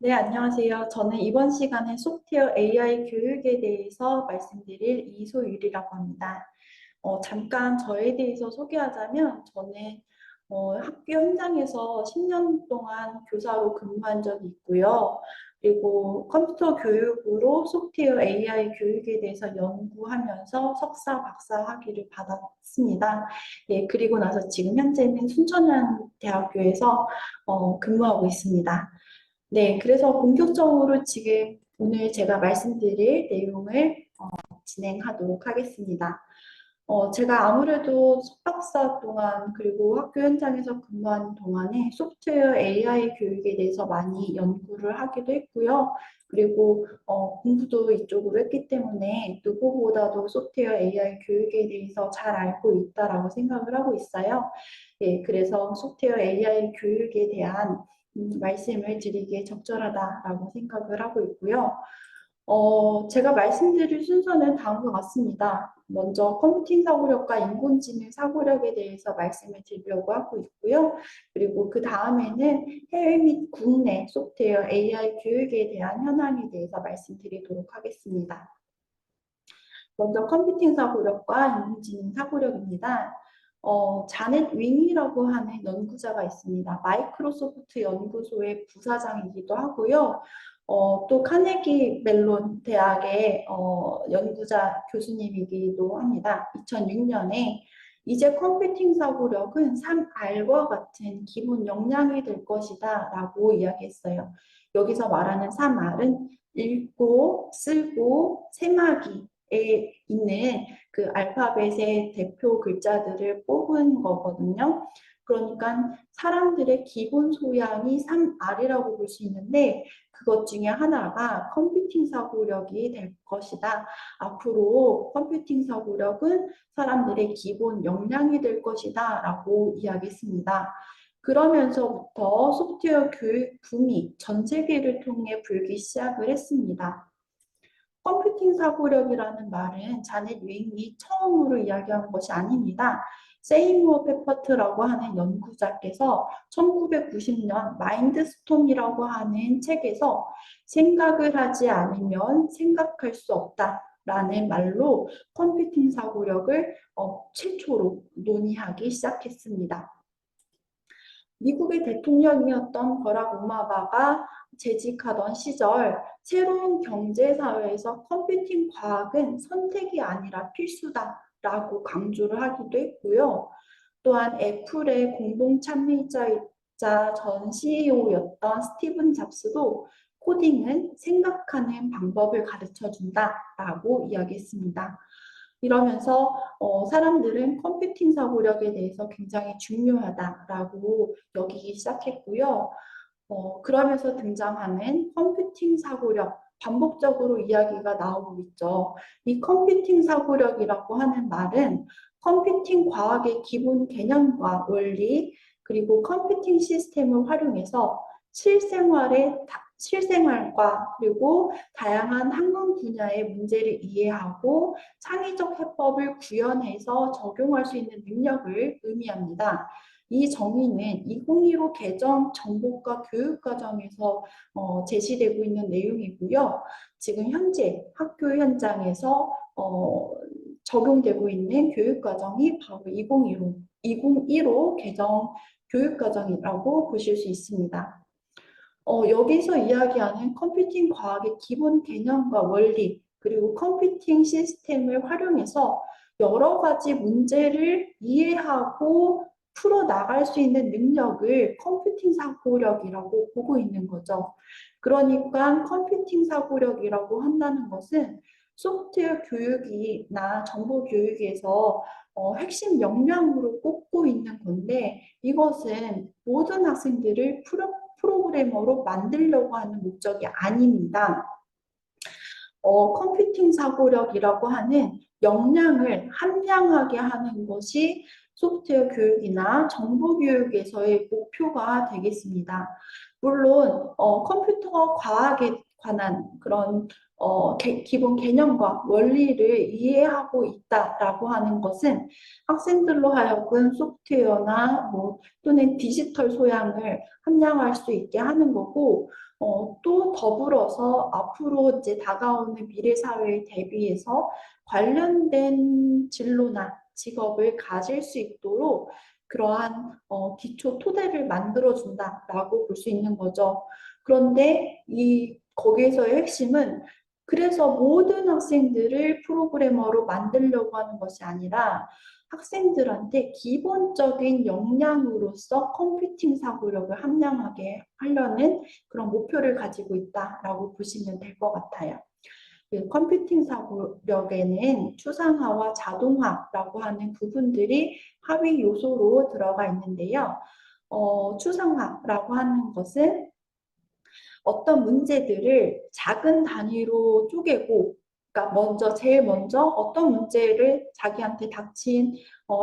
네, 안녕하세요. 저는 이번 시간에 소프트웨어 AI 교육에 대해서 말씀드릴 이소율이라고 합니다. 잠깐 저에 대해서 소개하자면 저는 학교 현장에서 10년 동안 교사로 근무한 적이 있고요. 그리고 컴퓨터 교육으로 소프트웨어 AI 교육에 대해서 연구하면서 석사, 박사 학위를 받았습니다. 예, 그리고 나서 지금 현재는 순천향대학교에서 근무하고 있습니다. 네, 그래서 본격적으로 지금 오늘 제가 말씀드릴 내용을 진행하도록 하겠습니다. 제가 아무래도 석박사 동안 그리고 학교 현장에서 근무하는 동안에 소프트웨어 AI 교육에 대해서 많이 연구를 하기도 했고요. 그리고 공부도 이쪽으로 했기 때문에 누구보다도 소프트웨어 AI 교육에 대해서 잘 알고 있다라고 생각을 하고 있어요. 예, 그래서 소프트웨어 AI 교육에 대한 말씀을 드리기에 적절하다라고 생각을 하고 있고요. 제가 말씀드릴 순서는 다음과 같습니다. 먼저 컴퓨팅 사고력과 인공지능 사고력에 대해서 말씀을 드리려고 하고 있고요. 그리고 그 다음에는 해외 및 국내 소프트웨어 AI 교육에 대한 현황에 대해서 말씀드리도록 하겠습니다. 먼저 컴퓨팅 사고력과 인공지능 사고력입니다. 자넷 윙이라고 하는 연구자가 있습니다. 마이크로소프트 연구소의 부사장이기도 하고요. 또 카네기 멜론 대학의 연구자 교수님이기도 합니다. 2006년에 이제 컴퓨팅 사고력은 3R과 같은 기본 역량이 될 것이다 라고 이야기했어요. 여기서 말하는 3R은 읽고, 쓰고, 세마기에 있는 그 알파벳의 대표 글자들을 뽑은 거거든요. 그러니까 사람들의 기본 소양이 3R이라고 볼 수 있는데 그것 중에 하나가 컴퓨팅 사고력이 될 것이다. 앞으로 컴퓨팅 사고력은 사람들의 기본 역량이 될 것이다 라고 이야기했습니다. 그러면서부터 소프트웨어 교육 붐이 전 세계를 통해 불기 시작을 했습니다. 컴퓨팅 사고력이라는 말은 자넷 윙이 처음으로 이야기한 것이 아닙니다. 세이무어 페퍼트라고 하는 연구자께서 1990년 마인드스톰이라고 하는 책에서 생각을 하지 않으면 생각할 수 없다라는 말로 컴퓨팅 사고력을 최초로 논의하기 시작했습니다. 미국의 대통령이었던 버락 오바마가 재직하던 시절 새로운 경제사회에서 컴퓨팅 과학은 선택이 아니라 필수다라고 강조를 하기도 했고요. 또한 애플의 공동 참여자이자 전 CEO였던 스티븐 잡스도 코딩은 생각하는 방법을 가르쳐 준다라고 이야기했습니다. 이러면서 사람들은 컴퓨팅 사고력에 대해서 굉장히 중요하다라고 여기기 시작했고요. 그러면서 등장하는 컴퓨팅 사고력, 반복적으로 이야기가 나오고 있죠. 이 컴퓨팅 사고력이라고 하는 말은 컴퓨팅 과학의 기본 개념과 원리, 그리고 컴퓨팅 시스템을 활용해서 실생활과 그리고 다양한 학문 분야의 문제를 이해하고 창의적 해법을 구현해서 적용할 수 있는 능력을 의미합니다. 이 정의는 2015 개정 정보과 교육과정에서 제시되고 있는 내용이고요. 지금 현재 학교 현장에서 적용되고 있는 교육과정이 바로 2015 개정 교육과정이라고 보실 수 있습니다. 여기서 이야기하는 컴퓨팅 과학의 기본 개념과 원리, 그리고 컴퓨팅 시스템을 활용해서 여러 가지 문제를 이해하고 풀어나갈 수 있는 능력을 컴퓨팅 사고력이라고 보고 있는 거죠. 그러니까 컴퓨팅 사고력이라고 한다는 것은 소프트웨어 교육이나 정보 교육에서 핵심 역량으로 꼽고 있는 건데 이것은 모든 학생들을 프로그래머로 만들려고 하는 목적이 아닙니다. 컴퓨팅 사고력이라고 하는 역량을 함량하게 하는 것이 소프트웨어 교육이나 정보 교육에서의 목표가 되겠습니다. 물론 컴퓨터 과학에 관한 그런 기본 개념과 원리를 이해하고 있다라고 하는 것은 학생들로 하여금 소프트웨어나 또는 디지털 소양을 함양할 수 있게 하는 거고 또 더불어서 앞으로 이제 다가오는 미래 사회에 대비해서 관련된 진로나 직업을 가질 수 있도록 그러한 기초 토대를 만들어준다라고 볼 수 있는 거죠. 그런데 거기에서의 핵심은 그래서 모든 학생들을 프로그래머로 만들려고 하는 것이 아니라 학생들한테 기본적인 역량으로서 컴퓨팅 사고력을 함량하게 하려는 그런 목표를 가지고 있다라고 보시면 될 것 같아요. 그 컴퓨팅 사고력에는 추상화와 자동화라고 하는 부분들이 하위 요소로 들어가 있는데요. 추상화라고 하는 것은 어떤 문제들을 작은 단위로 쪼개고, 그러니까 제일 먼저 어떤 문제를 자기한테 닥친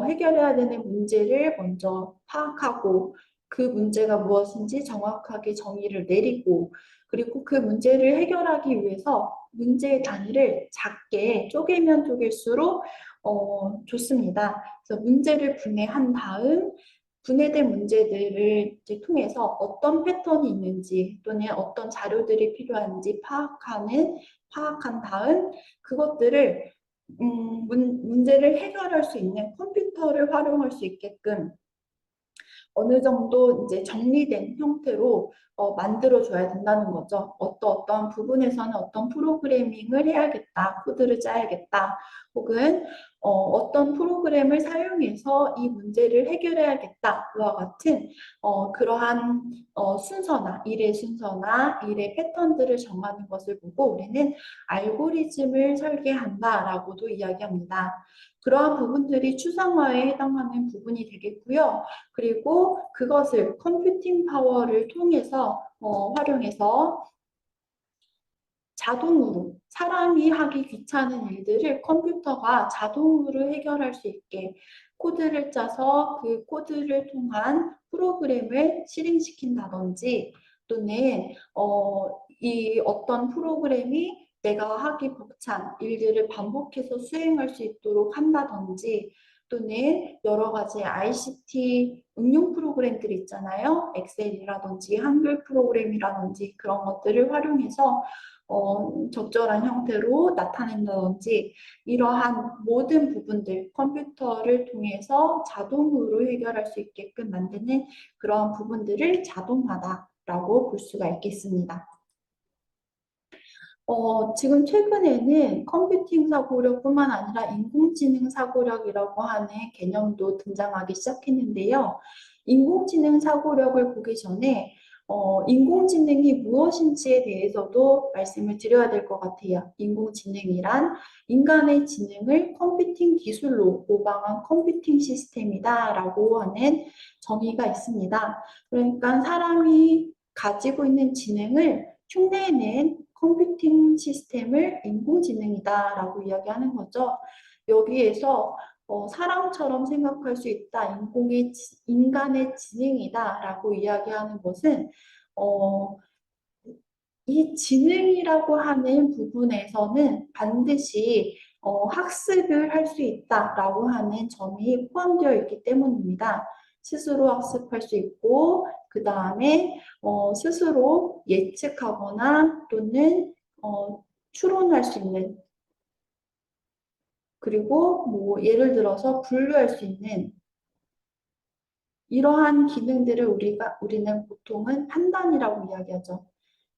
해결해야 되는 문제를 먼저 파악하고 그 문제가 무엇인지 정확하게 정의를 내리고 그리고 그 문제를 해결하기 위해서 문제의 단위를 작게 쪼개면 쪼갤수록 좋습니다. 그래서 문제를 분해한 다음 분해된 문제들을 이제 통해서 어떤 패턴이 있는지 또는 어떤 자료들이 필요한지 파악한 다음 그것들을 문제를 해결할 수 있는 컴퓨터를 활용할 수 있게끔 어느 정도 이제 정리된 형태로 만들어줘야 된다는 거죠. 어떤 부분에서는 어떤 프로그래밍을 해야겠다, 코드를 짜야겠다, 혹은 어떤 프로그램을 사용해서 이 문제를 해결해야겠다와 같은 그러한 일의 순서나 일의 패턴들을 정하는 것을 보고 우리는 알고리즘을 설계한다라고도 이야기합니다. 그러한 부분들이 추상화에 해당하는 부분이 되겠고요. 그리고 그것을 컴퓨팅 파워를 통해서 활용해서 자동으로 사람이 하기 귀찮은 일들을 컴퓨터가 자동으로 해결할 수 있게 코드를 짜서 그 코드를 통한 프로그램을 실행시킨다든지 또는 이 어떤 프로그램이 내가 하기 벅찬 일들을 반복해서 수행할 수 있도록 한다든지 또는 여러 가지 ICT 응용 프로그램들 있잖아요. 엑셀이라든지 한글 프로그램이라든지 그런 것들을 활용해서 적절한 형태로 나타낸다든지 이러한 모든 부분들 컴퓨터를 통해서 자동으로 해결할 수 있게끔 만드는 그런 부분들을 자동화다라고 볼 수가 있겠습니다. 지금 최근에는 컴퓨팅 사고력뿐만 아니라 인공지능 사고력이라고 하는 개념도 등장하기 시작했는데요. 인공지능 사고력을 보기 전에 인공지능이 무엇인지에 대해서도 말씀을 드려야 될 것 같아요. 인공지능이란 인간의 지능을 컴퓨팅 기술로 모방한 컴퓨팅 시스템이다라고 하는 정의가 있습니다. 그러니까 사람이 가지고 있는 지능을 흉내낸 컴퓨팅 시스템을 인공지능이다라고 이야기하는 거죠. 여기에서 사람처럼 생각할 수 있다, 인간의 지능이다라고 이야기하는 것은 어, 이 지능이라고 하는 부분에서는 반드시 학습을 할 수 있다라고 하는 점이 포함되어 있기 때문입니다. 스스로 학습할 수 있고 그 다음에 스스로 예측하거나 또는 추론할 수 있는 그리고 뭐 예를 들어서 분류할 수 있는 이러한 기능들을 우리는 보통은 판단이라고 이야기하죠.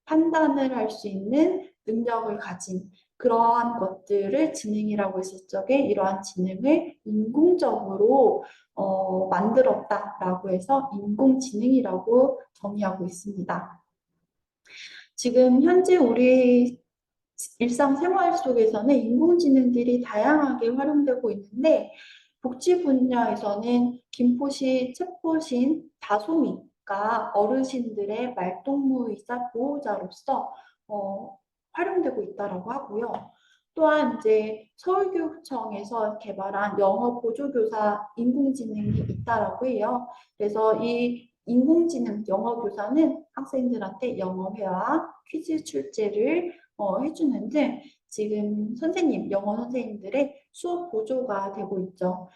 판단을 할 수 있는 능력을 가진 그러한 것들을 지능이라고 했을 적에 이러한 지능을 인공적으로 만들었다라고 해서 인공지능이라고 정의하고 있습니다. 지금 현재 우리 일상생활 속에서는 인공지능들이 다양하게 활용되고 있는데 복지 분야에서는 김포시 첩보신 다솜이가 어르신들의 말동무이자 보호자로서 활용되고 있다고 하고요. 또한 이제 서울교육청에서 개발한 영어 보조교사 인공지능이 있다라고 해요. 그래서 이 인공지능 영어 교사는 학생들한테 영어 회화, 퀴즈 출제를 해주는 등 지금 영어 선생님들의 수업 보조가 되고 있죠.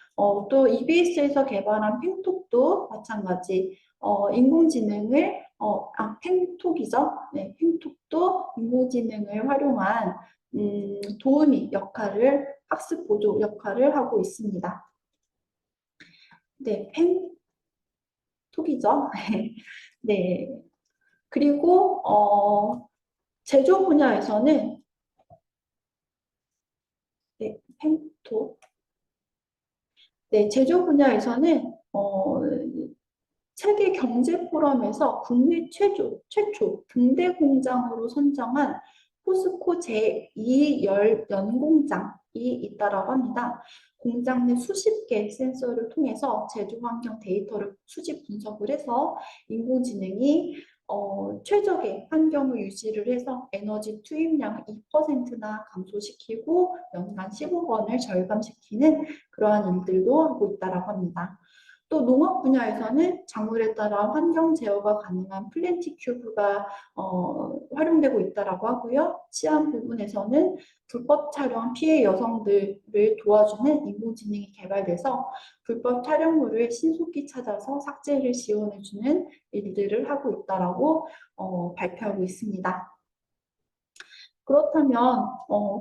또 EBS에서 개발한 핑톡도 마찬가지 인공지능을 팽톡이죠. 네, 팽톡도 인공지능을 활용한 도우미 역할을, 학습 보조 역할을 하고 있습니다. 네, 팽톡이죠. 네. 그리고 제조 분야에서는 네, 팽톡. 네, 제조 분야에서는 세계 경제 포럼에서 국내 최초 등대 공장으로 선정한 포스코 제2 열 연공장이 있다라고 합니다. 공장 내 수십 개 센서를 통해서 제조 환경 데이터를 수집 분석을 해서 인공지능이 최적의 환경을 유지를 해서 에너지 투입량을 2%나 감소시키고 연간 15억 원을 절감시키는 그러한 일들도 하고 있다라고 합니다. 또 농업 분야에서는 작물에 따라 환경 제어가 가능한 플랜티 큐브가 활용되고 있다라고 하고요. 치안 부분에서는 불법 촬영 피해 여성들을 도와주는 인공지능이 개발돼서 불법 촬영물을 신속히 찾아서 삭제를 지원해주는 일들을 하고 있다라고 발표하고 있습니다. 그렇다면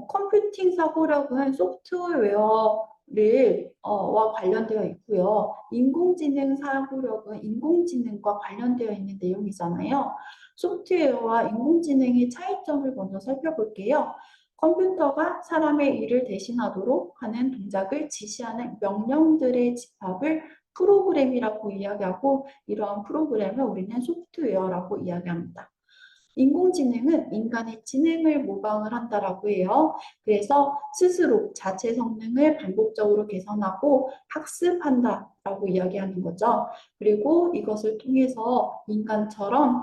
컴퓨팅 사고력은 소프트웨어를 와 관련되어 있고요. 인공지능 사고력은 인공지능과 관련되어 있는 내용이잖아요. 소프트웨어와 인공지능의 차이점을 먼저 살펴볼게요. 컴퓨터가 사람의 일을 대신하도록 하는 동작을 지시하는 명령들의 집합을 프로그램이라고 이야기하고 이러한 프로그램을 우리는 소프트웨어라고 이야기합니다. 인공지능은 인간의 지능을 모방을 한다라고 해요. 그래서 스스로 자체 성능을 반복적으로 개선하고 학습한다라고 이야기하는 거죠. 그리고 이것을 통해서 인간처럼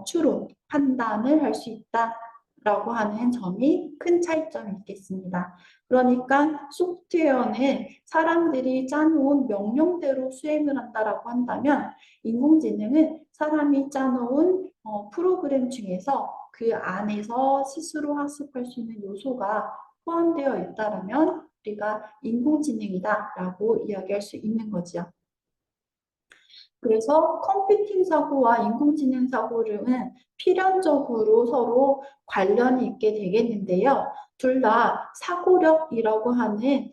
추론, 판단을 할 수 있다라고 하는 점이 큰 차이점이 있겠습니다. 그러니까 소프트웨어는 사람들이 짜놓은 명령대로 수행을 한다라고 한다면 인공지능은 사람이 짜놓은 프로그램 중에서 그 안에서 스스로 학습할 수 있는 요소가 포함되어 있다면 우리가 인공지능이다라고 이야기할 수 있는 거죠. 그래서 컴퓨팅 사고와 인공지능 사고는 필연적으로 서로 관련이 있게 되겠는데요. 둘 다 사고력이라고 하는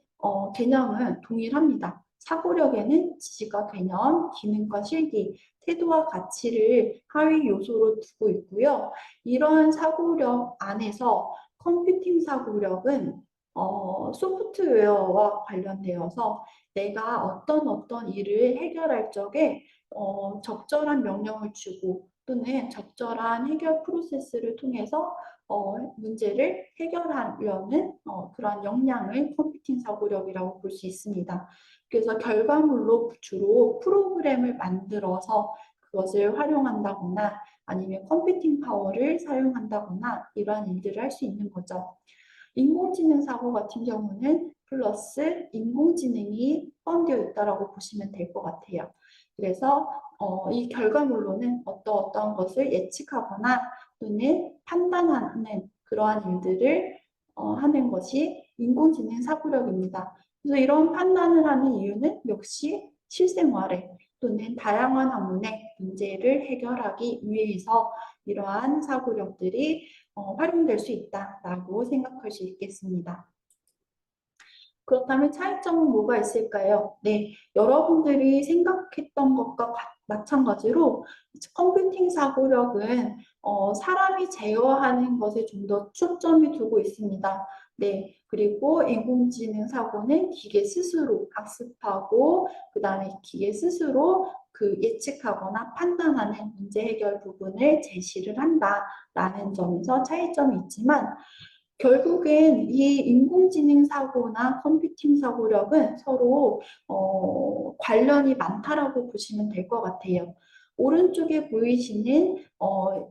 개념은 동일합니다. 사고력에는 지시과 개념, 기능과 실기, 태도와 가치를 하위 요소로 두고 있고요. 이러한 사고력 안에서 컴퓨팅 사고력은 소프트웨어와 관련되어서 내가 어떤 일을 해결할 적에 적절한 명령을 주고 또는 적절한 해결 프로세스를 통해서 문제를 해결하려는 그러한 역량을 컴퓨팅 사고력이라고 볼 수 있습니다. 그래서 결과물로 주로 프로그램을 만들어서 그것을 활용한다거나 아니면 컴퓨팅 파워를 사용한다거나 이러한 일들을 할 수 있는 거죠. 인공지능 사고 같은 경우는 플러스 인공지능이 포함되어 있다고 보시면 될 것 같아요. 그래서 이 결과물로는 어떠한 것을 예측하거나 또는 판단하는 그러한 일들을 하는 것이 인공지능 사고력입니다. 그래서 이런 판단을 하는 이유는 역시 실생활에 또는 다양한 학문의 문제를 해결하기 위해서 이러한 사고력들이 활용될 수 있다라고 생각할 수 있겠습니다. 그렇다면 차이점은 뭐가 있을까요? 네, 여러분들이 생각했던 것과 마찬가지로 컴퓨팅 사고력은 사람이 제어하는 것에 좀 더 초점이 두고 있습니다. 네, 그리고 인공지능 사고는 기계 스스로 학습하고 그 다음에 기계 스스로 그 예측하거나 판단하는 문제 해결 부분을 제시를 한다라는 점에서 차이점이 있지만 결국엔 이 인공지능 사고나 컴퓨팅 사고력은 서로 관련이 많다라고 보시면 될 것 같아요. 오른쪽에 보이시는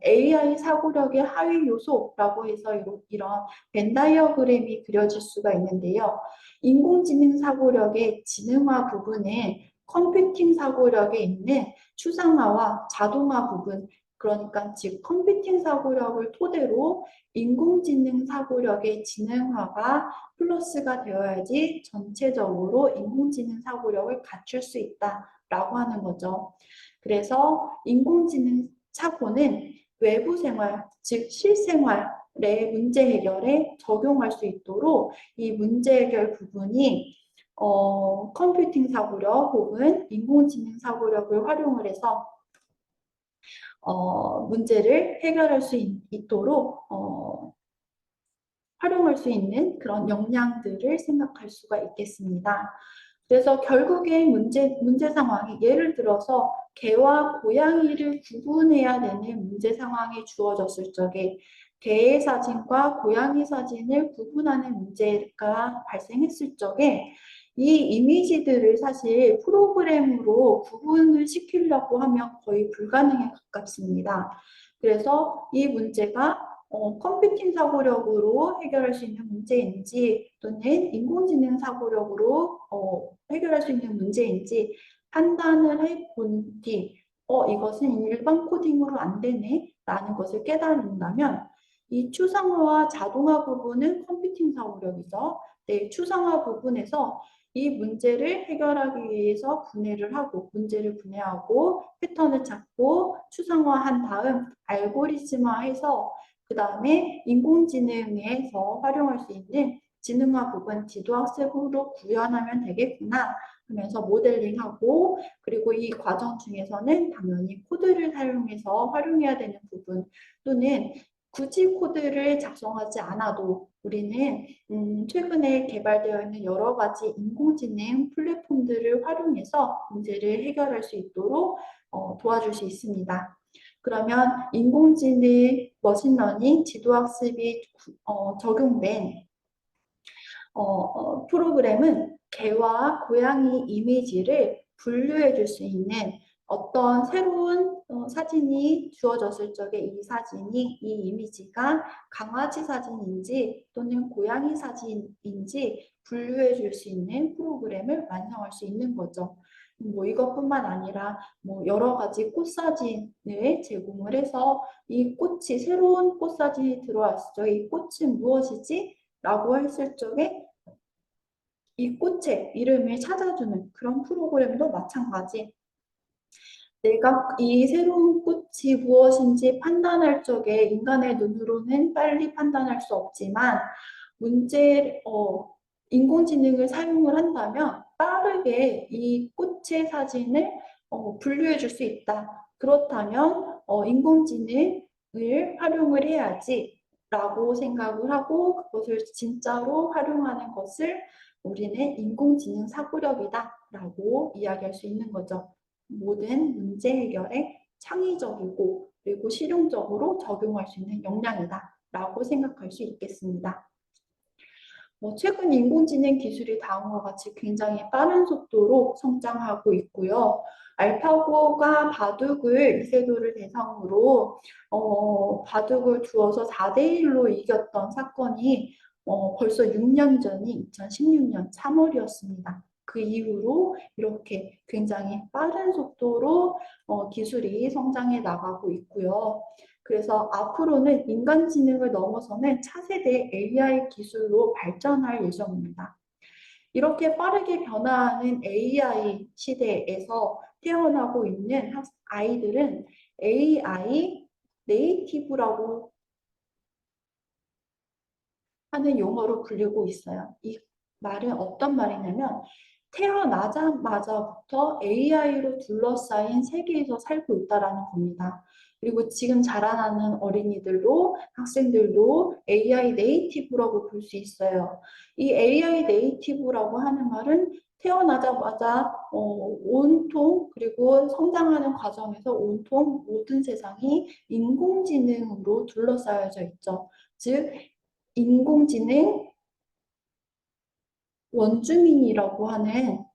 AI 사고력의 하위 요소라고 해서 이런 벤 다이어그램이 그려질 수가 있는데요. 인공지능 사고력의 지능화 부분은 컴퓨팅 사고력에 있는 추상화와 자동화 부분, 그러니까 즉 컴퓨팅 사고력을 토대로 인공지능 사고력의 지능화가 플러스가 되어야지 전체적으로 인공지능 사고력을 갖출 수 있다라고 하는 거죠. 그래서 인공지능 차고는 외부 생활, 즉 실생활의 문제 해결에 적용할 수 있도록 이 문제 해결 부분이 컴퓨팅 사고력 혹은 인공지능 사고력을 활용을 해서 문제를 해결할 수 있도록 활용할 수 있는 그런 역량들을 생각할 수가 있겠습니다. 그래서 결국에 문제 상황이 예를 들어서 개와 고양이를 구분해야 되는 문제 상황이 주어졌을 적에 개의 사진과 고양이 사진을 구분하는 문제가 발생했을 적에 이 이미지들을 사실 프로그램으로 구분을 시키려고 하면 거의 불가능에 가깝습니다. 그래서 이 문제가 컴퓨팅 사고력으로 해결할 수 있는 문제인지 또는 인공지능 사고력으로 해결할 수 있는 문제인지 판단을 해본 뒤 이것은 일반 코딩으로 안 되네 라는 것을 깨달은다면 이 추상화와 자동화 부분은 컴퓨팅 사고력이죠. 네, 추상화 부분에서 이 문제를 해결하기 위해서 문제를 분해하고 패턴을 찾고 추상화한 다음 알고리즘화해서 그 다음에 인공지능에서 활용할 수 있는 지능화 부분 지도학습으로 구현하면 되겠구나 하면서 모델링하고 그리고 이 과정 중에서는 당연히 코드를 사용해서 활용해야 되는 부분 또는 굳이 코드를 작성하지 않아도 우리는 최근에 개발되어 있는 여러 가지 인공지능 플랫폼들을 활용해서 문제를 해결할 수 있도록 도와줄 수 있습니다. 그러면 인공지능, 머신러닝, 지도학습이 적용된 프로그램은 개와 고양이 이미지를 분류해 줄 수 있는 어떤 새로운 사진이 주어졌을 적에 이 이미지가 강아지 사진인지 또는 고양이 사진인지 분류해 줄 수 있는 프로그램을 완성할 수 있는 거죠. 뭐 이것뿐만 아니라 뭐 여러 가지 꽃 사진을 제공을 해서 이 꽃이 새로운 꽃 사진이 들어왔을 적에 이 꽃은 무엇이지? 라고 했을 적에 이 꽃의 이름을 찾아주는 그런 프로그램도 마찬가지. 내가 이 새로운 꽃이 무엇인지 판단할 적에 인간의 눈으로는 빨리 판단할 수 없지만 인공지능을 사용을 한다면 빠르게 이 꽃의 사진을 분류해 줄 수 있다. 그렇다면 인공지능을 활용을 해야지 라고 생각을 하고 그것을 진짜로 활용하는 것을 우리는 인공지능 사고력이다 라고 이야기할 수 있는 거죠. 모든 문제 해결에 창의적이고 그리고 실용적으로 적용할 수 있는 역량이다 라고 생각할 수 있겠습니다. 최근 인공지능 기술이 다음과 같이 굉장히 빠른 속도로 성장하고 있고요. 알파고가 바둑을 이세돌을 대상으로 바둑을 두어서 4대1로 이겼던 사건이 벌써 6년 전인 2016년 3월이었습니다. 그 이후로 이렇게 굉장히 빠른 속도로 기술이 성장해 나가고 있고요. 그래서 앞으로는 인간지능을 넘어서는 차세대 AI 기술로 발전할 예정입니다. 이렇게 빠르게 변화하는 AI 시대에서 태어나고 있는 아이들은 AI 네이티브라고 하는 용어로 불리고 있어요. 이 말은 어떤 말이냐면 태어나자마자부터 AI로 둘러싸인 세계에서 살고 있다라는 겁니다. 그리고 지금 자라나는 어린이들도 학생들도 AI 네이티브라고 볼 수 있어요. 이 AI 네이티브라고 하는 말은 태어나자마자 온통 그리고 성장하는 과정에서 온통 모든 세상이 인공지능으로 둘러싸여져 있죠. 즉 인공지능 원주민이라고 하는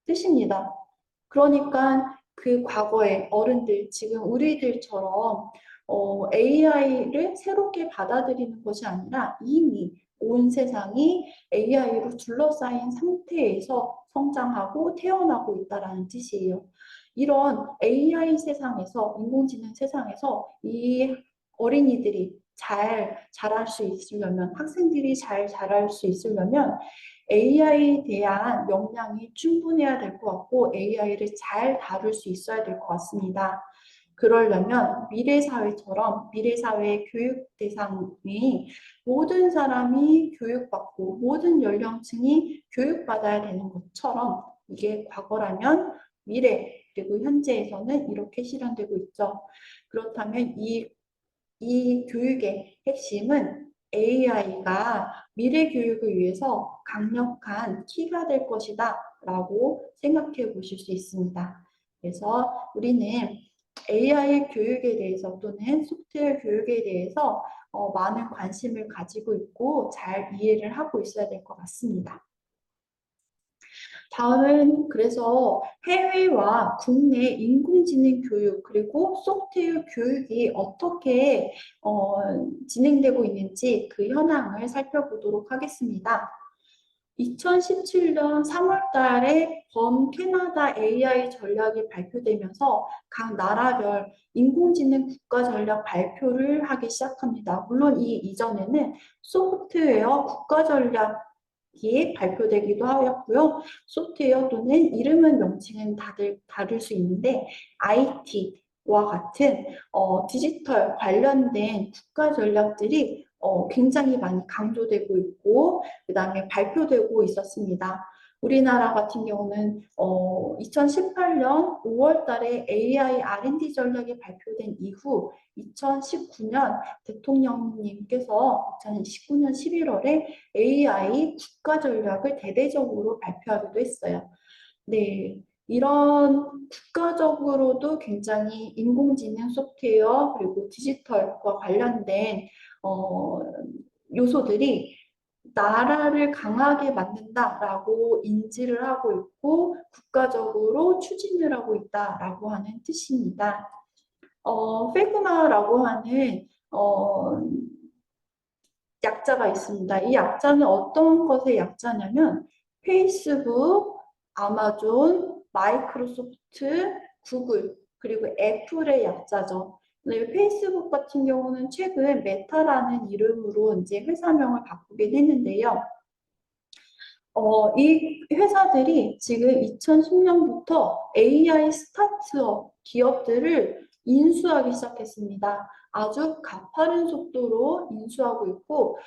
뜻입니다. 그러니까 그 과거의 어른들, 지금 우리들처럼 AI를 새롭게 받아들이는 것이 아니라 이미 온 세상이 AI로 둘러싸인 상태에서 성장하고 태어나고 있다는 뜻이에요. 이런 AI 세상에서, 인공지능 세상에서 이 어린이들이 잘 자랄 수 있으려면, 학생들이 잘 자랄 수 있으려면 AI에 대한 역량이 충분해야 될 것 같고 AI를 잘 다룰 수 있어야 될 것 같습니다. 그러려면 미래 사회처럼 미래 사회의 교육 대상이 모든 사람이 교육받고 모든 연령층이 교육받아야 되는 것처럼 이게 과거라면 미래 그리고 현재에서는 이렇게 실현되고 있죠. 그렇다면 이 교육의 핵심은 AI가 미래 교육을 위해서 강력한 키가 될 것이다 라고 생각해 보실 수 있습니다. 그래서 우리는 AI 교육에 대해서 또는 소프트웨어 교육에 대해서 많은 관심을 가지고 있고 잘 이해를 하고 있어야 될 것 같습니다. 다음은 그래서 해외와 국내 인공지능 교육 그리고 소프트웨어 교육이 어떻게 진행되고 있는지 그 현황을 살펴보도록 하겠습니다. 2017년 3월 달에 캐나다 AI 전략이 발표되면서 각 나라별 인공지능 국가 전략 발표를 하기 시작합니다. 물론 이 이전에는 소프트웨어 국가 전략이 발표되기도 하였고요. 소프트웨어 또는 이름은 명칭은 다를 수 있는데 IT와 같은 디지털 관련된 국가 전략들이 굉장히 많이 강조되고 있고 그 다음에 발표되고 있었습니다. 우리나라 같은 경우는 2018년 5월 달에 AI R&D 전략이 발표된 이후 2019년 대통령님께서 2019년 11월에 AI 국가 전략을 대대적으로 발표하기도 했어요. 네, 이런 국가적으로도 굉장히 인공지능 소프트웨어 그리고 디지털과 관련된 어, 요소들이 나라를 강하게 만든다라고 인지를 하고 있고 국가적으로 추진을 하고 있다라고 하는 뜻입니다. 페그마라고 하는 약자가 있습니다. 이 약자는 어떤 것의 약자냐면 페이스북, 아마존, 마이크로소프트, 구글, 그리고 애플의 약자죠. 네, 페이스북 같은 경우는 최근 메타라는 이름으로 이제 회사명을 바꾸긴 했는데요. 이 회사들이 지금 2010년부터 AI 스타트업 기업들을 인수하기 시작했습니다. 아주 가파른 속도로 인수하고 있고,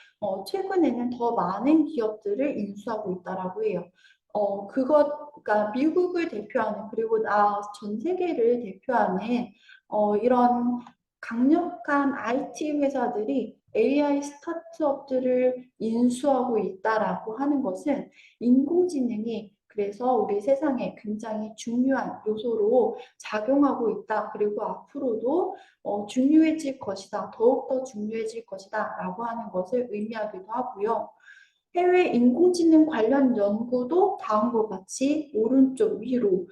최근에는 더 많은 기업들을 인수하고 있다라고 해요. 그러니까 미국을 대표하는, 그리고 전 세계를 대표하는, 이런 강력한 IT 회사들이 AI 스타트업들을 인수하고 있다라고 하는 것은 인공지능이 그래서 우리 세상에 굉장히 중요한 요소로 작용하고 있다. 그리고 앞으로도 중요해질 것이다. 더욱더 중요해질 것이다. 라고 하는 것을 의미하기도 하고요. 해외 인공지능 관련 연구도 다음과 같이 오른쪽 위로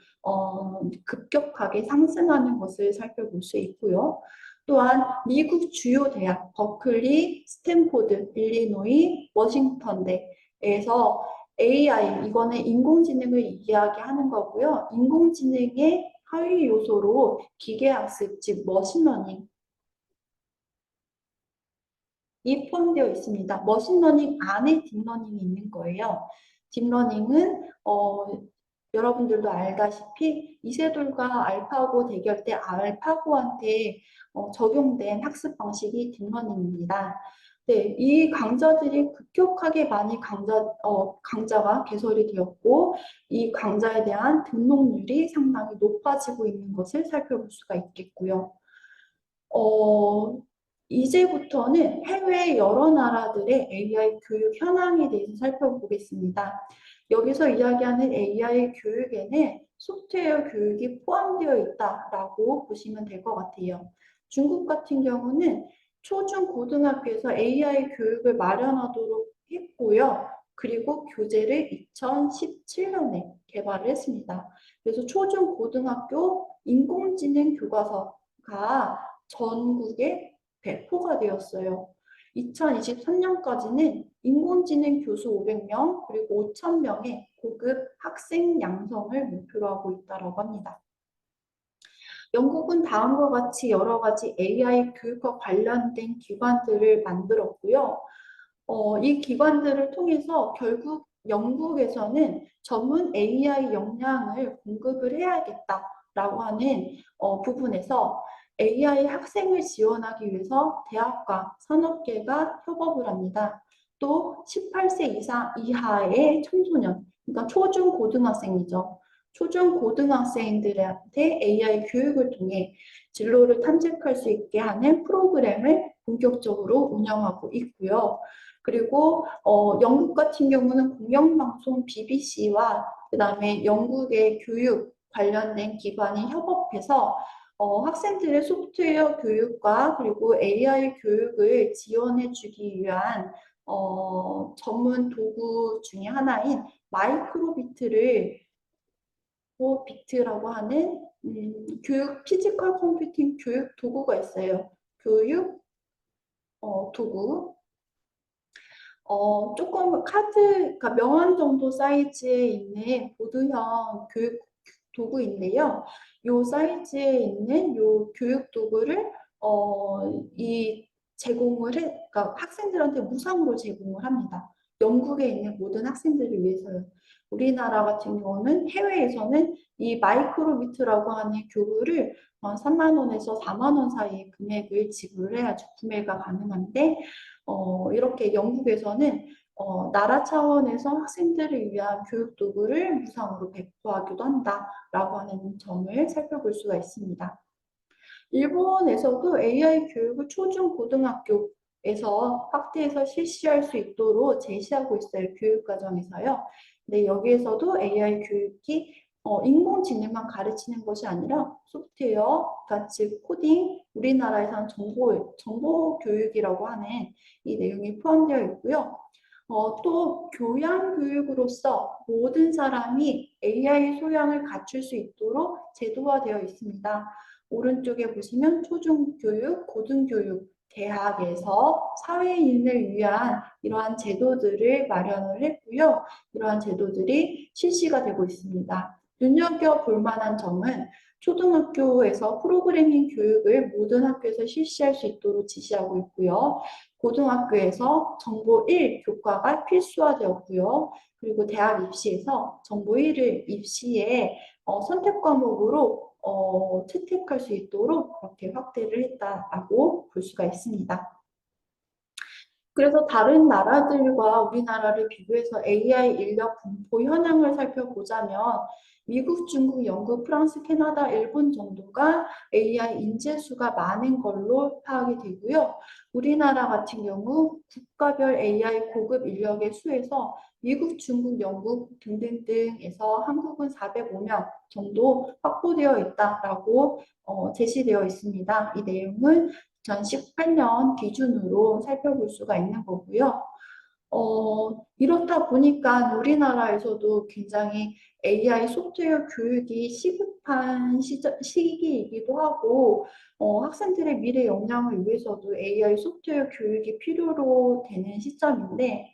급격하게 상승하는 것을 살펴볼 수 있고요. 또한 미국 주요 대학 버클리, 스탠포드, 일리노이, 워싱턴대에서 AI, 이거는 인공지능을 이야기하는 거고요. 인공지능의 하위 요소로 기계학습, 즉 머신러닝 이 포함되어 있습니다. 머신러닝 안에 딥러닝이 있는 거예요. 딥러닝은 여러분들도 알다시피 이세돌과 알파고 대결 때 알파고한테 적용된 학습 방식이 딥러닝입니다. 네, 이 강좌들이 급격하게 많이 강좌가 개설이 되었고 이 강좌에 대한 등록률이 상당히 높아지고 있는 것을 살펴볼 수가 있겠고요. 어, 이제부터는 해외 여러 나라들의 AI 교육 현황에 대해서 살펴보겠습니다. 여기서 이야기하는 AI 교육에는 소프트웨어 교육이 포함되어 있다라고 보시면 될 것 같아요. 중국 같은 경우는 초중 고등학교에서 AI 교육을 마련하도록 했고요. 그리고 교재를 2017년에 개발을 했습니다. 그래서 초중 고등학교 인공지능 교과서가 전국에 배포가 되었어요. 2023년까지는 인공지능 교수 500명 그리고 5,000명의 고급 학생 양성을 목표로 하고 있다고 합니다. 영국은 다음과 같이 여러 가지 AI 교육과 관련된 기관들을 만들었고요. 이 기관들을 통해서 결국 영국에서는 전문 AI 역량을 공급을 해야겠다라고 하는 부분에서 AI 학생을 지원하기 위해서 대학과 산업계가 협업을 합니다. 또 18세 이하의 청소년, 그러니까 초중고등학생이죠. 초중고등학생들한테 AI 교육을 통해 진로를 탐색할 수 있게 하는 프로그램을 본격적으로 운영하고 있고요. 그리고 영국 같은 경우는 공영방송 BBC와 그다음에 영국의 교육 관련된 기관이 협업해서 학생들의 소프트웨어 교육과 그리고 AI 교육을 지원해주기 위한 전문 도구 중에 하나인 마이크로비트를 비트라고 하는 교육 피지컬 컴퓨팅 교육 도구가 있어요. 교육 도구. 조금 그러니까 명함 정도 사이즈에 있는 보드형 교육 도구인데요. 요 사이즈에 있는 요 교육 도구를 그러니까 학생들한테 무상으로 제공을 합니다. 영국에 있는 모든 학생들을 위해서요. 우리나라 같은 경우는 해외에서는 이 마이크로비트라고 하는 교구를 3만 원에서 4만 원 사이의 금액을 지불을 해야지 구매가 가능한데 이렇게 영국에서는 나라 차원에서 학생들을 위한 교육 도구를 무상으로 배포하기도 한다라고 하는 점을 살펴볼 수가 있습니다. 일본에서도 AI 교육을 초중 고등학교에서 확대해서 실시할 수 있도록 제시하고 있어요. 교육과정에서요. 근데 여기에서도 AI 교육이 인공지능만 가르치는 것이 아니라 소프트웨어, 그러니까 즉 코딩, 우리나라에서는 정보 교육이라고 하는 이 내용이 포함되어 있고요. 또 교양 교육으로서 모든 사람이 AI 소양을 갖출 수 있도록 제도화되어 있습니다. 오른쪽에 보시면 초중교육, 고등교육, 대학에서 사회인을 위한 이러한 제도들을 마련을 했고요. 이러한 제도들이 실시가 되고 있습니다. 눈여겨볼 만한 점은 초등학교에서 프로그래밍 교육을 모든 학교에서 실시할 수 있도록 지시하고 있고요. 고등학교에서 정보 1 교과가 필수화되었고요. 그리고 대학 입시에서 정보 1을 입시에 선택 과목으로 채택할 수 있도록 그렇게 확대를 했다라고 볼 수가 있습니다. 그래서 다른 나라들과 우리나라를 비교해서 AI 인력 분포 현황을 살펴보자면 미국, 중국, 영국, 프랑스, 캐나다, 일본 정도가 AI 인재수가 많은 걸로 파악이 되고요. 우리나라 같은 경우 국가별 AI 고급 인력의 수에서 미국, 중국, 영국 등등등에서 한국은 405명 정도 확보되어 있다라고 제시되어 있습니다. 이 내용은 2018년 기준으로 살펴볼 수가 있는 거고요. 이렇다 보니까 우리나라에서도 굉장히 AI 소프트웨어 교육이 시급한 시기이기도 하고, 학생들의 미래 역량을 위해서도 AI 소프트웨어 교육이 필요로 되는 시점인데,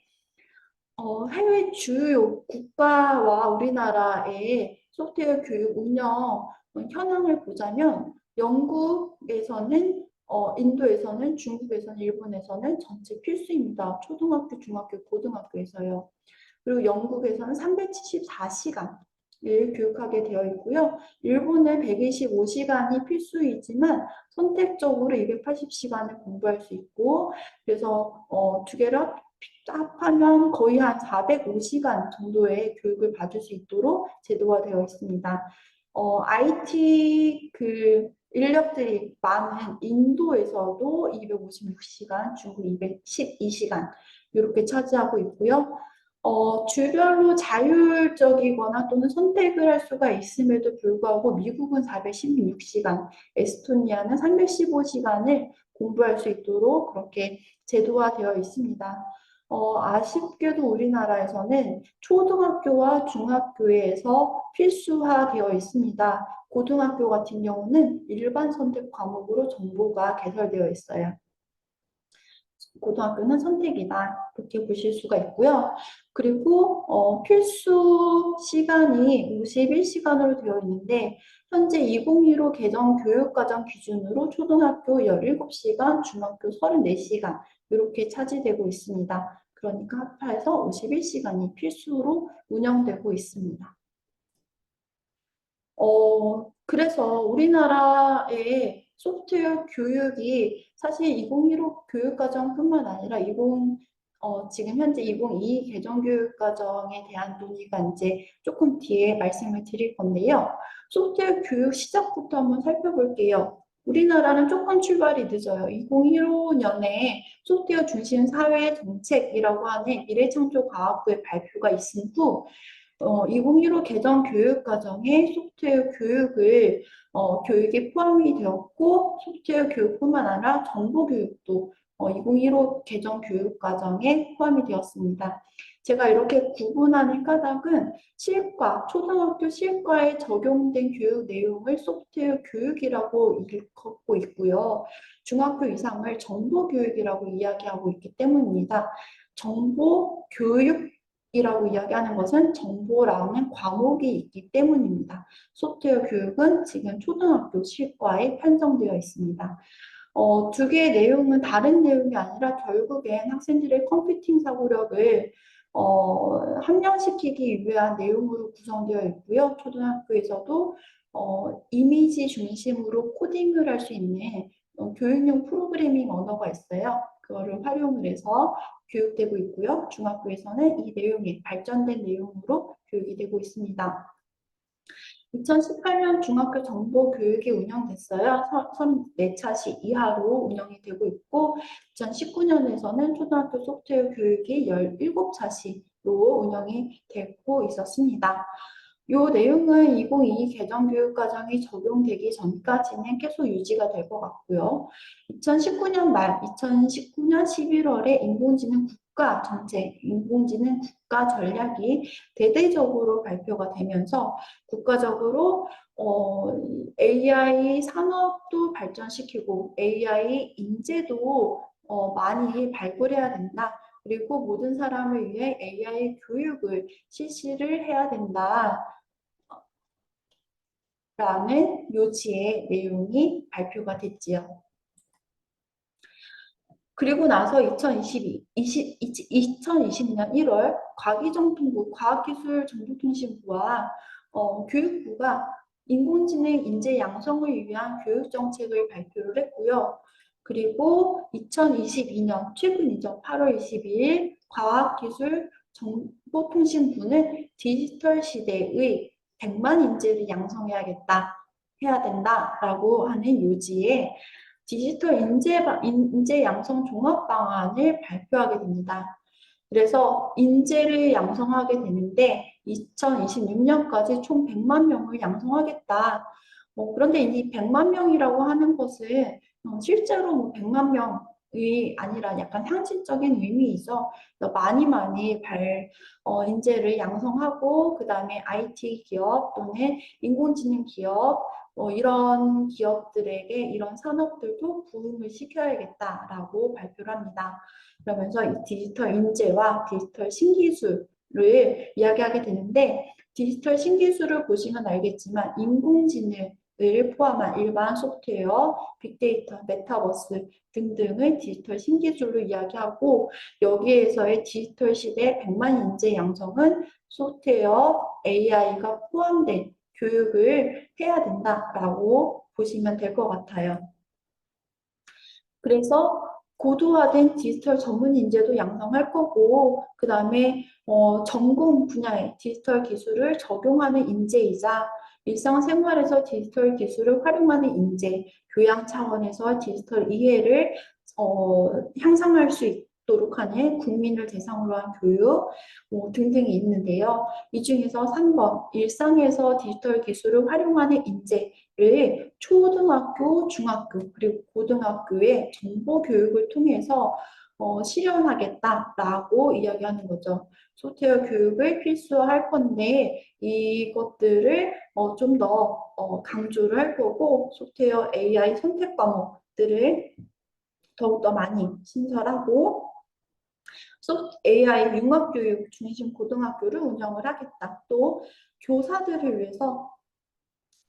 해외 주요 국가와 우리나라의 소프트웨어 교육 운영 현황을 보자면 영국에서는 인도에서는 중국에서는 일본에서는 전체 필수입니다. 초등학교, 중학교, 고등학교에서요. 그리고 영국에서는 374시간을 교육하게 되어 있고요. 일본은 125시간이 필수이지만 선택적으로 280시간을 공부할 수 있고 그래서 두 개를 합하면 거의 한 405시간 정도의 교육을 받을 수 있도록 제도화되어 있습니다. IT 인력들이 많은 인도에서도 256시간, 중국 212시간 이렇게 차지하고 있고요. 주별로 자율적이거나 또는 선택을 할 수가 있음에도 불구하고 미국은 416시간, 에스토니아는 315시간을 공부할 수 있도록 그렇게 제도화되어 있습니다. 아쉽게도 우리나라에서는 초등학교와 중학교에서 필수화되어 있습니다. 고등학교 같은 경우는 일반 선택 과목으로 정보가 개설되어 있어요. 고등학교는 선택이다. 그렇게 보실 수가 있고요. 그리고 필수 시간이 51시간으로 되어 있는데 현재 2015 개정 교육과정 기준으로 초등학교 17시간, 중학교 34시간 이렇게 차지되고 있습니다. 그러니까 합해서 51시간이 필수로 운영되고 있습니다. 그래서 우리나라의 소프트웨어 교육이 사실 2015 교육과정뿐만 아니라 지금 현재 2022 개정교육과정에 대한 논의가 이제 조금 뒤에 말씀을 드릴 건데요. 소프트웨어 교육 시작부터 한번 살펴볼게요. 우리나라는 조금 출발이 늦어요. 2015년에 소프트웨어 중심 사회 정책이라고 하는 미래창조과학부의 발표가 있은 후 2015 개정 교육과정에 소프트웨어 교육을 교육에 포함이 되었고 소프트웨어 교육뿐만 아니라 정보교육도 2015 개정 교육과정에 포함이 되었습니다. 제가 이렇게 구분하는 까닭은 초등학교 실과에 적용된 교육 내용을 소프트웨어 교육이라고 일컫고 있고요. 중학교 이상을 정보교육이라고 이야기하고 있기 때문입니다. 정보교육 이라고 이야기하는 것은 정보라는 과목이 있기 때문입니다. 소프트웨어 교육은 지금 초등학교 실과에 편성되어 있습니다. 두 개의 내용은 다른 내용이 아니라 결국엔 학생들의 컴퓨팅 사고력을 함양시키기 위한 내용으로 구성되어 있고요. 초등학교에서도 이미지 중심으로 코딩을 할 수 있는 교육용 프로그래밍 언어가 있어요. 그거를 활용을 해서 교육되고 있고요. 중학교에서는 이 내용이 발전된 내용으로 교육이 되고 있습니다. 2018년 중학교 정보교육이 운영됐어요. 34차시 이하로 운영이 되고 있고 2019년에서는 초등학교 소프트웨어 교육이 17차시로 운영이 되고 있었습니다. 이 내용은 2022 개정교육과정이 적용되기 전까지는 계속 유지가 될 것 같고요. 2019년 11월에 인공지능 국가 정책, 인공지능 국가 전략이 대대적으로 발표가 되면서 국가적으로 AI 산업도 발전시키고 AI 인재도 많이 발굴해야 된다. 그리고 모든 사람을 위해 AI 교육을 실시를 해야 된다. 라는 요지의 내용이 발표가 됐지요. 그리고 나서 2020년 1월 과학기술정보통신부와 교육부가 인공지능 인재 양성을 위한 교육정책을 발표를 했고요. 그리고 2022년 최근이죠. 8월 22일 과학기술정보통신부는 디지털 시대의 100만 인재를 해야 된다라고 하는 요지에 디지털 인재 양성 종합 방안을 발표하게 됩니다. 그래서 인재를 양성하게 되는데 2026년까지 총 100만 명을 양성하겠다. 그런데 이 100만 명이라고 하는 것은 실제로 100만 명이 아니라 약간 상징적인 의미이죠. 많이 인재를 양성하고 그 다음에 IT 기업 또는 인공지능 기업 이런 기업들에게 이런 산업들도 부흥을 시켜야겠다라고 발표를 합니다. 그러면서 이 디지털 인재와 디지털 신기술을 이야기하게 되는데 디지털 신기술을 보시면 알겠지만 인공지능을 포함한 일반 소프트웨어, 빅데이터, 메타버스 등등을 디지털 신기술로 이야기하고 여기에서의 디지털 시대 100만 인재 양성은 소프트웨어, AI가 포함된 교육을 해야 된다라고 보시면 될 것 같아요. 그래서 고도화된 디지털 전문 인재도 양성할 거고 그 다음에 전공 분야의 디지털 기술을 적용하는 인재이자 일상생활에서 디지털 기술을 활용하는 인재, 교양 차원에서 디지털 이해를 향상할 수 있도록 하는 국민을 대상으로 한 교육 등등이 있는데요. 이 중에서 3번 일상에서 디지털 기술을 활용하는 인재를 초등학교, 중학교 그리고 고등학교의 정보 교육을 통해서 실현하겠다라고 이야기하는 거죠. 소프트웨어 교육을 필수화할 건데 이것들을 좀 더 강조를 할 거고 소프트웨어 AI 선택 과목들을 더욱더 많이 신설하고 AI 융합교육 중심 고등학교를 운영을 하겠다. 또 교사들을 위해서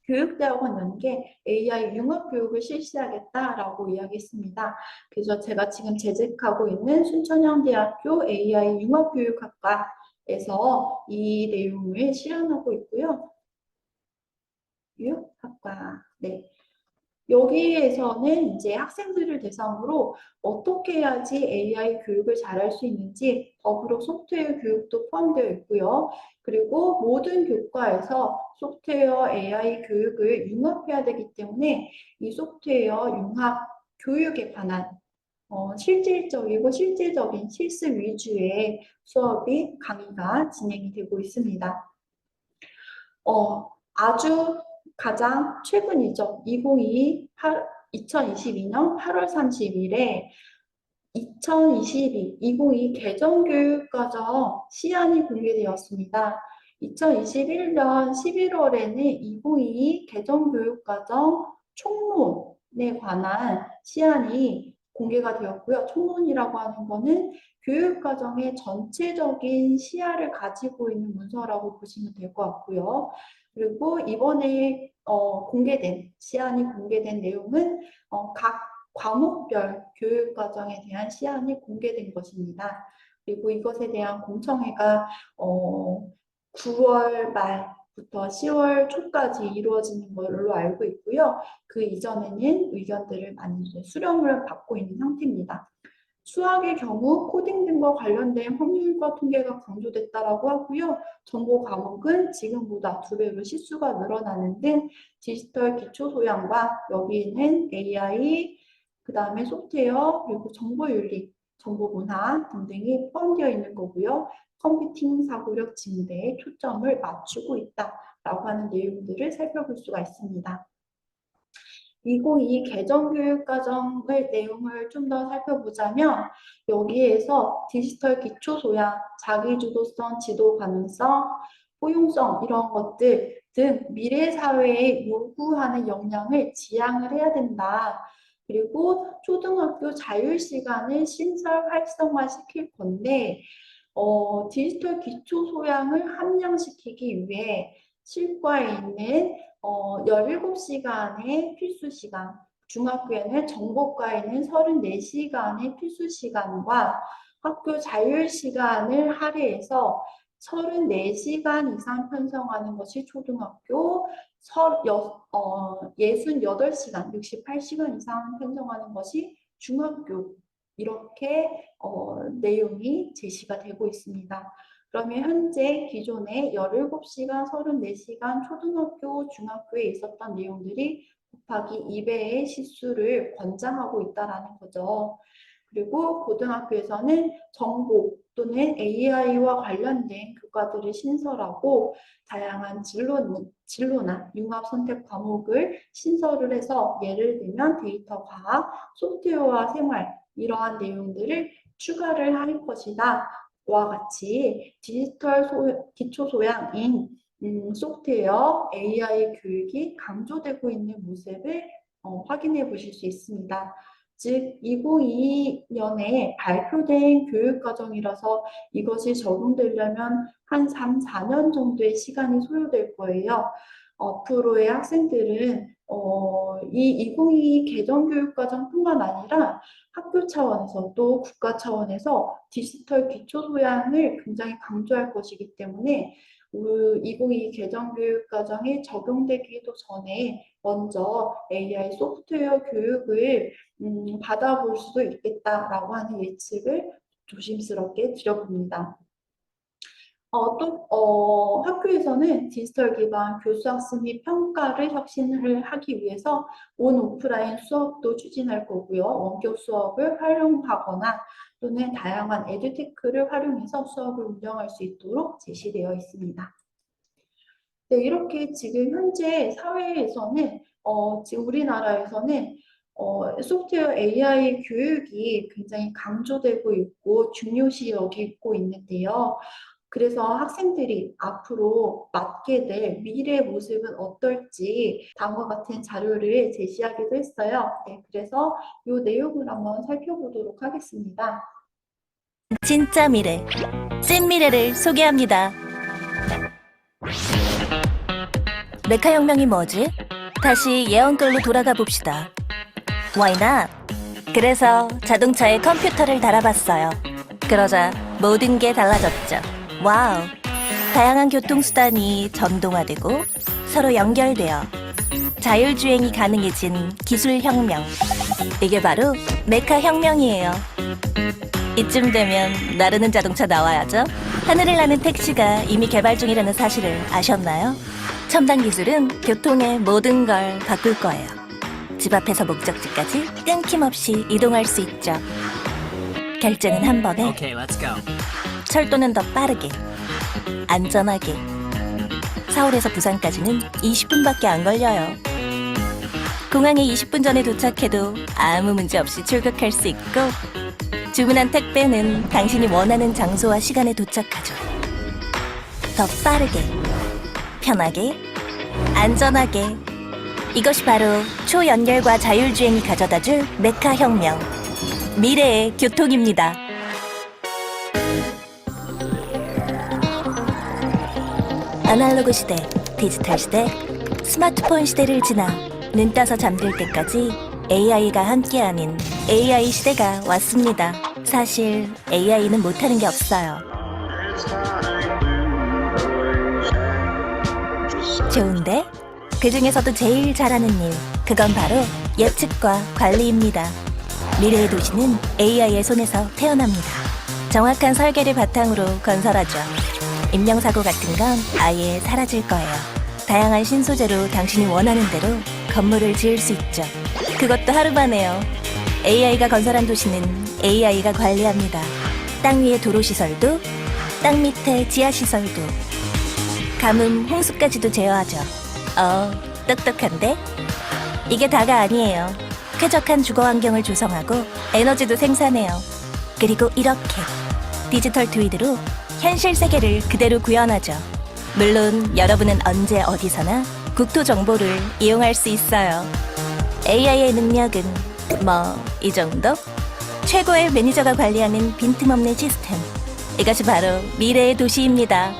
교육대학원 연계 AI 융합교육을 실시하겠다라고 이야기했습니다. 그래서 제가 지금 재직하고 있는 순천향대학교 AI 융합교육학과에서 이 내용을 실현하고 있고요. 교육학과, 네. 여기에서는 이제 학생들을 대상으로 어떻게 해야지 AI 교육을 잘할 수 있는지 더불어 소프트웨어 교육도 포함되어 있고요. 그리고 모든 교과에서 소프트웨어 AI 교육을 융합해야 되기 때문에 이 소프트웨어 융합 교육에 관한 실질적이고 실질적인 실습 위주의 수업이 강의가 진행이 되고 있습니다. 아주 가장 최근이죠. 2022년 8월 30일에 2022 개정교육과정 시안이 공개되었습니다. 2021년 11월에는 2022 개정교육과정 총론에 관한 시안이 공개가 되었고요. 총론이라고 하는 것은 교육과정의 전체적인 시야를 가지고 있는 문서라고 보시면 될 것 같고요. 그리고 이번에 시안이 공개된 내용은 각 과목별 교육과정에 대한 시안이 공개된 것입니다. 그리고 이것에 대한 공청회가 9월 말부터 10월 초까지 이루어지는 걸로 알고 있고요. 그 이전에는 의견들을 많이 수렴을 받고 있는 상태입니다. 수학의 경우 코딩 등과 관련된 확률과 통계가 강조됐다라고 하고요. 정보 과목은 지금보다 2배로 시수가 늘어나는 등 디지털 기초 소양과 여기에는 AI, 그 다음에 소프트웨어, 그리고 정보윤리, 정보문화 등등이 포함되어 있는 거고요. 컴퓨팅 사고력 증대에 초점을 맞추고 있다라고 하는 내용들을 살펴볼 수가 있습니다. 2022 개정교육과정의 내용을 좀 더 살펴보자면 여기에서 디지털 기초소양, 자기주도성, 지도 가능성, 포용성 이런 것들 등 미래 사회에 요구하는 역량을 지향을 해야 된다. 그리고 초등학교 자율시간을 신설 활성화시킬 건데 디지털 기초 소양을 함량시키기 위해 실과에 있는 17시간의 필수 시간, 중학교에는 정보과에는 34시간의 필수 시간과 학교 자율 시간을 할애해서 34시간 이상 편성하는 것이 초등학교, 68시간, 68시간 이상 편성하는 것이 중학교, 이렇게 내용이 제시가 되고 있습니다. 그러면 현재 기존에 17시간, 34시간 초등학교, 중학교에 있었던 내용들이 곱하기 2배의 시수를 권장하고 있다는 거죠. 그리고 고등학교에서는 정보 또는 AI와 관련된 교과들을 신설하고 다양한 진로나 융합 선택 과목을 신설을 해서 예를 들면 데이터 과학, 소프트웨어와 생활 이러한 내용들을 추가를 할 것이다. 와 같이 디지털 기초 소양인 소프트웨어, AI 교육이 강조되고 있는 모습을 확인해 보실 수 있습니다. 즉 2022년에 발표된 교육과정이라서 이것이 적용되려면 한 3, 4년 정도의 시간이 소요될 거예요. 앞으로의 학생들은 이 2022 개정교육과정뿐만 아니라 학교 차원에서 또 국가 차원에서 디지털 기초 소양을 굉장히 강조할 것이기 때문에 2022 개정교육과정이 적용되기도 전에 먼저 AI 소프트웨어 교육을 받아볼 수도 있겠다라고 하는 예측을 조심스럽게 드려봅니다. 학교에서는 디지털 기반 교수학습 및 평가를 혁신을 하기 위해서 온 오프라인 수업도 추진할 거고요. 원격 수업을 활용하거나 또는 다양한 에듀테크를 활용해서 수업을 운영할 수 있도록 제시되어 있습니다. 네, 이렇게 지금 현재 사회에서는 지금 우리나라에서는 소프트웨어 AI 교육이 굉장히 강조되고 있고 중요시 여기고 있는데요. 그래서 학생들이 앞으로 맡게 될 미래의 모습은 어떨지 다음과 같은 자료를 제시하기도 했어요. 네, 그래서 이 내용을 한번 살펴보도록 하겠습니다. 진짜 미래, 찐 미래를 소개합니다. 메카혁명이 뭐지? 다시 예언글로 돌아가 봅시다. Why not? 그래서 자동차에 컴퓨터를 달아봤어요. 그러자 모든 게 달라졌죠. 와우! 다양한 교통수단이 전동화되고 서로 연결되어 자율주행이 가능해진 기술혁명. 이게 바로 메카 혁명이에요. 이쯤 되면 나르는 자동차 나와야죠. 하늘을 나는 택시가 이미 개발 중이라는 사실을 아셨나요? 첨단 기술은 교통의 모든 걸 바꿀 거예요. 집 앞에서 목적지까지 끊김없이 이동할 수 있죠. 결제는 한 번에, Okay, let's go. 철도는 더 빠르게, 안전하게. 서울에서 부산까지는 20분밖에 안 걸려요. 공항에 20분 전에 도착해도 아무 문제 없이 출국할 수 있고, 주문한 택배는 당신이 원하는 장소와 시간에 도착하죠. 더 빠르게, 편하게, 안전하게. 이것이 바로 초연결과 자율주행이 가져다줄 메카 혁명, 미래의 교통입니다. 아날로그 시대, 디지털 시대, 스마트폰 시대를 지나 눈 떠서 잠들 때까지 AI가 함께하는 AI 시대가 왔습니다. 사실 AI는 못하는 게 없어요. 좋은데? 그 중에서도 제일 잘하는 일, 그건 바로 예측과 관리입니다. 미래의 도시는 AI의 손에서 태어납니다. 정확한 설계를 바탕으로 건설하죠. 인명사고 같은 건 아예 사라질 거예요. 다양한 신소재로 당신이 원하는 대로 건물을 지을 수 있죠. 그것도 하루만에요. AI가 건설한 도시는 AI가 관리합니다. 땅 위의 도로시설도, 땅 밑에 지하시설도, 가뭄, 홍수까지도 제어하죠. 똑똑한데? 이게 다가 아니에요. 쾌적한 주거 환경을 조성하고 에너지도 생산해요. 그리고 이렇게 디지털 트위드로 현실 세계를 그대로 구현하죠. 물론 여러분은 언제 어디서나 국토 정보를 이용할 수 있어요. AI의 능력은 이 정도? 최고의 매니저가 관리하는 빈틈없는 시스템. 이것이 바로 미래의 도시입니다.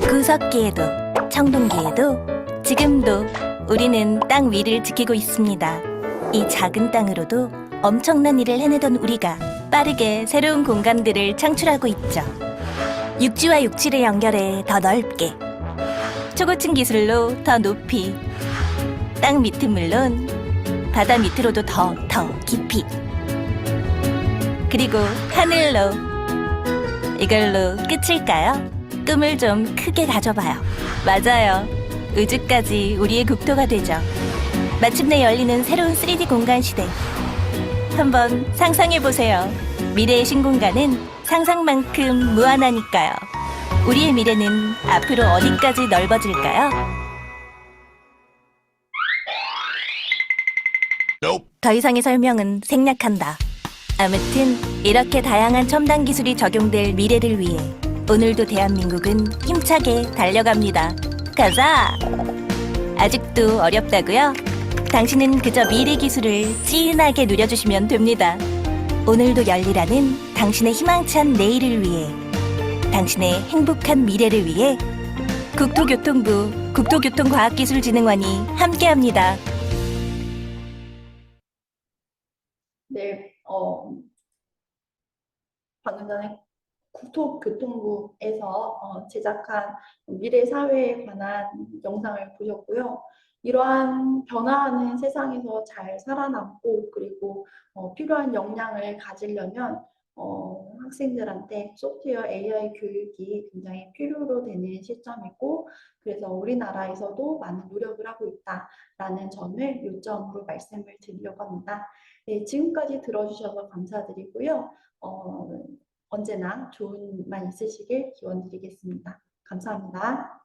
구석기에도, 청동기에도, 지금도 우리는 땅 위를 지키고 있습니다. 이 작은 땅으로도 엄청난 일을 해내던 우리가 빠르게 새로운 공간들을 창출하고 있죠. 육지와 육지를 연결해 더 넓게, 초고층 기술로 더 높이, 땅 밑은 물론 바다 밑으로도 더 깊이, 그리고 하늘로. 이걸로 끝일까요? 꿈을 좀 크게 가져봐요. 맞아요. 우주까지 우리의 국토가 되죠. 마침내 열리는 새로운 3D 공간 시대. 한번 상상해보세요. 미래의 신공간은 상상만큼 무한하니까요. 우리의 미래는 앞으로 어디까지 넓어질까요? 더 이상의 설명은 생략한다. 아무튼 이렇게 다양한 첨단 기술이 적용될 미래를 위해 오늘도 대한민국은 힘차게 달려갑니다. 가자! 아직도 어렵다고요? 당신은 그저 미래 기술을 찐하게 누려주시면 됩니다. 오늘도 열리라는 당신의 희망찬 내일을 위해, 당신의 행복한 미래를 위해 국토교통부 국토교통과학기술진흥원이 함께합니다. 네, 방금 전에 국토교통부에서 제작한 미래 사회에 관한 영상을 보셨고요. 이러한 변화하는 세상에서 잘 살아남고, 그리고 필요한 역량을 가지려면 학생들한테 소프트웨어 AI 교육이 굉장히 필요로 되는 시점이고, 그래서 우리나라에서도 많은 노력을 하고 있다라는 점을 요점으로 말씀을 드리려고 합니다. 네, 지금까지 들어주셔서 감사드리고요. 언제나 좋은 만 있으시길 기원드리겠습니다. 감사합니다.